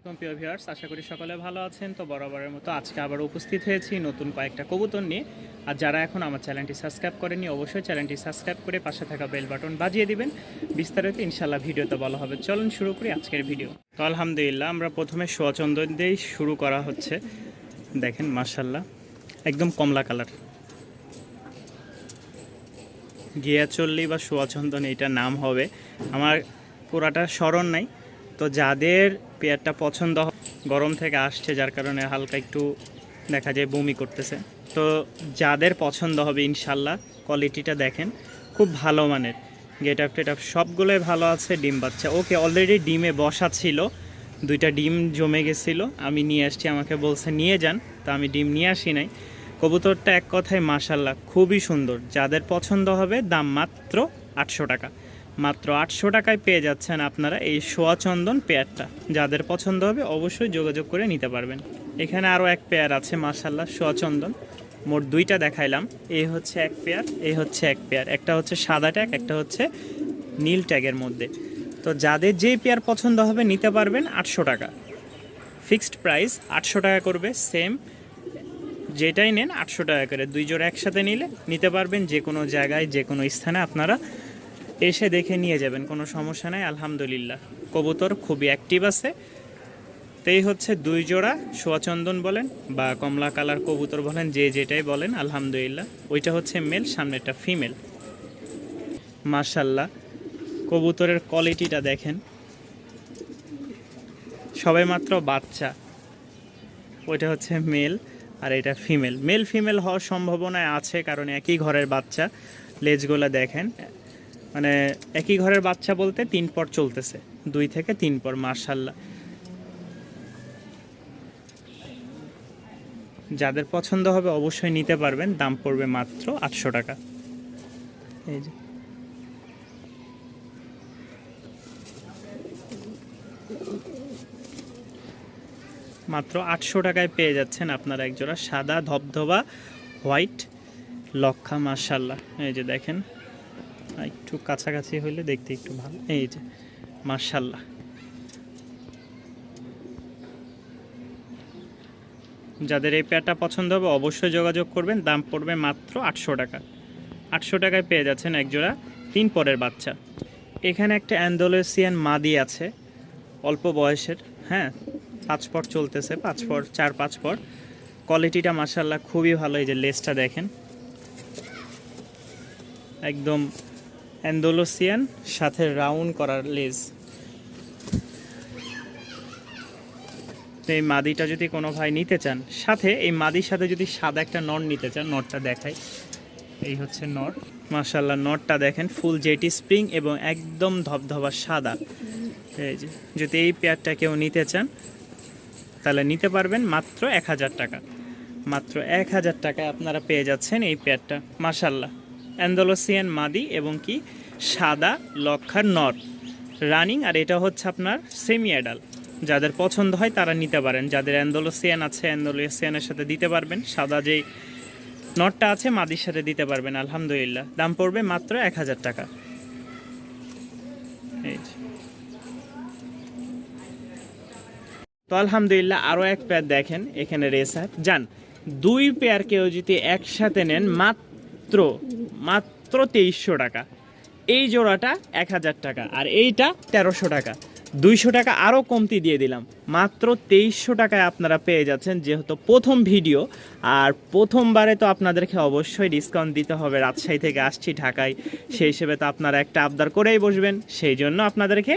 প্রিয় ভিউয়ার্স, আশা করি সকলে ভালো আছেন। তো বরাবরের মতো আজকে আবার উপস্থিত হয়েছি নতুন কয়েকটা কবুতর নিয়ে। আর যারা এখন আমার চ্যানেলটি সাবস্ক্রাইব করেনি, অবশ্যই চ্যানেলটি সাবস্ক্রাইব করে পাশে থাকা বেল বাটন বাজিয়ে দিবেন। বিস্তারিত ইনশাল্লাহ ভিডিওতে বলা হবে। চলুন শুরু করি আজকের ভিডিও। তো আলহামদুলিল্লাহ, আমরা প্রথমে সোয়াচন্দন দিয়েই শুরু করা হচ্ছে। দেখেন মাশাল্লাহ, একদম কমলা কালার, গিয়াচল্লি বা সোয়াচন্দন এইটা নাম হবে। আমার পুরাটা স্মরণ নাই। তো যাদের পেয়ারটা পছন্দ গরম থেকে আসছে, যার কারণে হালকা একটু দেখা যায় বমি করতেছে, তো যাদের পছন্দ হবে ইনশাল্লাহ কোয়ালিটিটা দেখেন, খুব ভালো মানের। গেট আপ টেট আপ সবগুলোই ভালো আছে। ডিম বাচ্চা ওকে, অলরেডি ডিমে বসা ছিল, দুইটা ডিম জমে গেছিলো, আমি নিয়ে আসছি। আমাকে বলছে নিয়ে যান, তো আমি ডিম নিয়ে আসি নাই। কবুতরটা এক কথায় মাশাল্লাহ খুবই সুন্দর। যাদের পছন্দ হবে, দাম মাত্র 800 টাকা। মাত্র 800 টাকায় পেয়ে যাচ্ছেন আপনারা এই সোয়াচন্দন পেয়ারটা। যাদের পছন্দ হবে অবশ্যই যোগাযোগ করে নিতে পারবেন। এখানে আরও এক পেয়ার আছে মাশাল্লাহ সোয়াচন্দন, মোট দুইটা দেখাইলাম। এই হচ্ছে এক পেয়ার, এই হচ্ছে এক পেয়ার। একটা হচ্ছে সাদা ট্যাগ, একটা হচ্ছে নীল ট্যাগের মধ্যে। তো যাদের যেই পেয়ার পছন্দ হবে নিতে পারবেন 800 টাকা। ফিক্সড প্রাইস 800 টাকা করবে, সেম যেটাই নেন 800 টাকা করে। দুই জোড়া একসাথে নিতে পারবেন, যে কোনো জায়গায় যে কোনো স্থানে আপনারা এসে দেখে নিয়ে যাবেন, কোনো সমস্যা নাই। আলহামদুলিল্লাহ কবুতর খুবই অ্যাক্টিভ আছে। তো এই হচ্ছে দুই জোড়া সোয়াচন্দন বলেন বা কমলা কালার কবুতর বলেন, যে যেটাই বলেন আলহামদুলিল্লাহ। ওইটা হচ্ছে মেল, সামনেটা ফিমেল। মাশাল্লাহ কবুতরের কোয়ালিটিটা দেখেন, সবে মাত্র বাচ্চা। ওইটা হচ্ছে মেল আর এটা ফিমেল। মেল ফিমেল হওয়ার সম্ভাবনা আছে, কারণ একই ঘরের বাচ্চা। লেজগুলো দেখেন, মানে একই ঘরের বাচ্চা বলতে 3 পর চলতেছে, 2 থেকে 3 পর। মাশাল্লাহ যাদের পছন্দ হবে অবশ্যই নিতে পারবেন। দাম পড়বে মাত্র 800 টাকা। এই যে মাত্র 800 টাকায় পেয়ে যাচ্ছেন আপনারা একজোড়া সাদা ধবধবা হোয়াইট লক্ষা। মাশাল্লাহ এই যে দেখেন, একটু কাছাকাছি হইলে দেখতে একটু ভালো। এই যে মাশাল্লাহ, যাদের এই পেয়ারটা পছন্দ হবে অবশ্যই যোগাযোগ করবেন। দাম পড়বে মাত্র 800 টাকা। 800 টাকায় পেয়ে যাচ্ছেন একজোড়া 3 পরের বাচ্চা। এখানে একটা অ্যান্ডালুসিয়ান মাদি আছে, অল্প বয়সের। হ্যাঁ, 5 পর চলতেছে, 5 পর 4-5 পর। কোয়ালিটিটা মাশাল্লাহ খুবই ভালো। এই যে লেজটা দেখেন, একদম অ্যান্ডালুসিয়ান, সাথে রাউন্ড করার লেজ। এই মাদিটা যদি কোনো ভাই নিতে চান, সাথে এই মাদির সাথে যদি সাদা একটা নর নিতে চান, নরটা দেখাই। এই হচ্ছে নর। মাশাল্লাহ নরটা দেখেন, ফুল জেটি স্প্রিং এবং একদম ধবধবা সাদা। এই যে যদি এই পেয়ারটা কেউ নিতে চান তাহলে নিতে পারবেন মাত্র 1000 টাকা। মাত্র 1000 টাকায় আপনারা পেয়ে যাচ্ছেন এই পেয়ারটা। মাশাল্লাহ অ্যান্ডালুসিয়ান মাদি এবং কি সাদা লক্ষার নর রানিং। আর এটা হচ্ছে আপনার সেমি অ্যাডাল। যাদের পছন্দ হয় তারা নিতে পারেন। যাদের অ্যান্ডালুসিয়ান আছে অ্যান্ডালুসিয়ানের সাথে দিতে পারবেন, সাদা যেই নটটা আছে মাদির সাথে দিতে পারবেন। আলহামদুলিল্লাহ দাম পড়বে মাত্র 1000 টাকা। এই তো আলহামদুলিল্লাহ আরও এক পেয়ার দেখেন, এখানে রেসার যান। 2 পেয়ার কেউ যদি একসাথে নেন মাত্র 2300 টাকা। এই জোড়াটা 1000 টাকা, আর এইটা 1300 টাকা। 200 টাকা আরও কমতি দিয়ে দিলাম, মাত্র 2300 টাকায় আপনারা পেয়ে যাচ্ছেন। যেহেতু প্রথম ভিডিও আর প্রথমবারে তো আপনাদেরকে অবশ্যই ডিসকাউন্ট দিতে হবে। রাজশাহী থেকে আসছি ঢাকায়, সেই হিসেবে তো আপনারা একটা আবদার করেই বসবেন, সেই জন্য আপনাদেরকে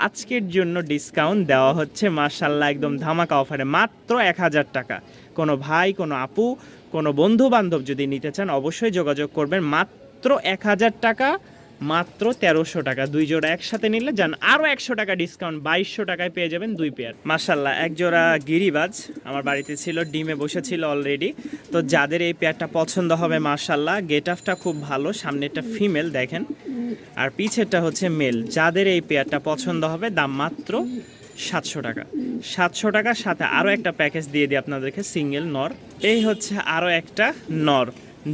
আজকের জন্য ডিসকাউন্ট দেওয়া হচ্ছে। মাশাল্লাহ একদম ধামাকা অফারে মাত্র 1000 টাকা। কোনো ভাই, কোনো আপু, কোনো বন্ধু বান্ধব যদি নিতে চান অবশ্যই যোগাযোগ করবেন। মাত্র 1000 টাকা, মাত্র 1300 টাকা। 2 জোড়া একসাথে নিলে যান আরও 100 টাকা ডিসকাউন্ট, 2200 টাকায় পেয়ে যাবেন 2 পেয়ার। মাশাল্লাহ এক জোড়া গিরিবাজ আমার বাড়িতে ছিল, ডিমে বসেছিল অলরেডি। তো যাদের এই পেয়ারটা পছন্দ হবে, মাশাল্লাহ গেট আপটা খুব ভালো। সামনেটা ফিমেল দেখেন, আর পিছেরটা হচ্ছে মেল। যাদের এই পেয়ারটা পছন্দ হবে দাম মাত্র 700 টাকা। 700 টাকার সাথে আরও একটা প্যাকেজ দিয়ে দিই আপনাদেরকে, সিঙ্গেল নর। এই হচ্ছে আরও একটা নর,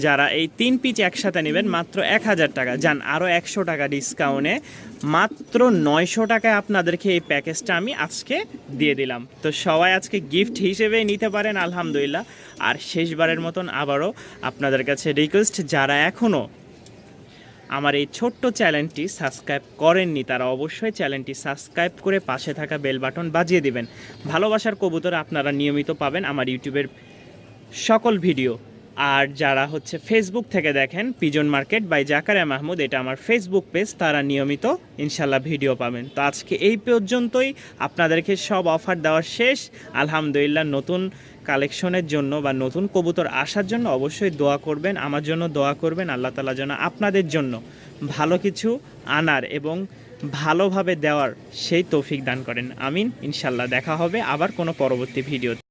যারা এই 3 পিচ একসাথে নেবেন মাত্র 1000 টাকা, যান আরও 100 টাকা ডিসকাউন্টে মাত্র 900 টাকায় আপনাদেরকে এই প্যাকেজটা আমি আজকে দিয়ে দিলাম। তো সবাই আজকে গিফট হিসেবে নিতে পারেন আলহামদুলিল্লাহ। আর শেষবারের মতন আবারও আপনাদের কাছে রিকোয়েস্ট, যারা এখনও আমার এই ছোট্ট চ্যানেলটি সাবস্ক্রাইব করেননি তারা অবশ্যই চ্যানেলটি সাবস্ক্রাইব করে পাশে থাকা বেল বাটন বাজিয়ে দিবেন। ভালোবাসার কবুতর আপনারা নিয়মিত পাবেন আমার ইউটিউবের সকল ভিডিও। আর যারা হচ্ছে ফেসবুক থেকে দেখেন, pigeon market by Zakaria Mahmud, এটা আমার ফেসবুক পেজ, তারা নিয়মিত ইনশাল্লাহ ভিডিও পাবেন। তো আজকে এই পর্যন্তই, আপনাদেরকে সব অফার দেওয়া শেষ আলহামদুলিল্লাহ। নতুন কালেকশনের জন্য বা নতুন কবুতর আসার জন্য অবশ্যই দোয়া করবেন, আমার জন্য দোয়া করবেন। আল্লাহ তাআলা যেন আপনাদের জন্য ভালো কিছু আনার এবং ভালোভাবে দেওয়ার সেই তৌফিক দান করেন, আমিন। ইনশাল্লাহ দেখা হবে আবার কোনো পরবর্তী ভিডিও।